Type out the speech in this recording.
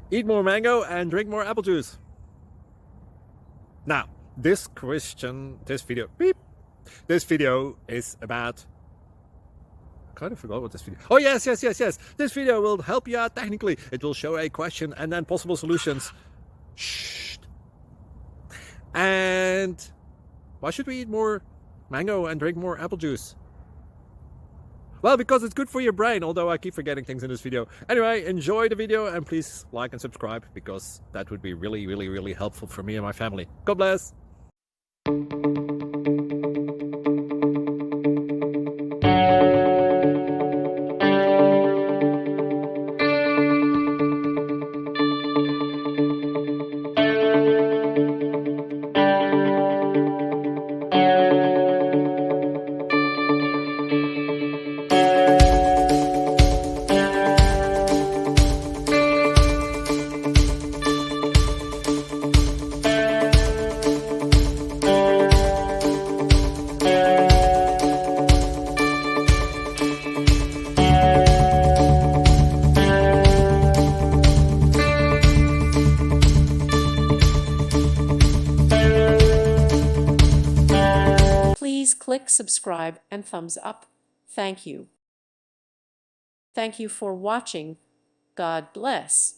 Eat more mango and drink more apple juice. Now, this video is about, I kind of forgot what this video. Oh, yes. This video will help you out technically. It will show a question and then possible solutions. Shh. And why should we eat more mango and drink more apple juice? Well, because it's good for your brain, although I keep forgetting things in this video. Anyway, enjoy the video and please like and subscribe, because that would be really helpful for me and my family. God bless. Please click subscribe and thumbs up. Thank you. Thank you for watching. God bless.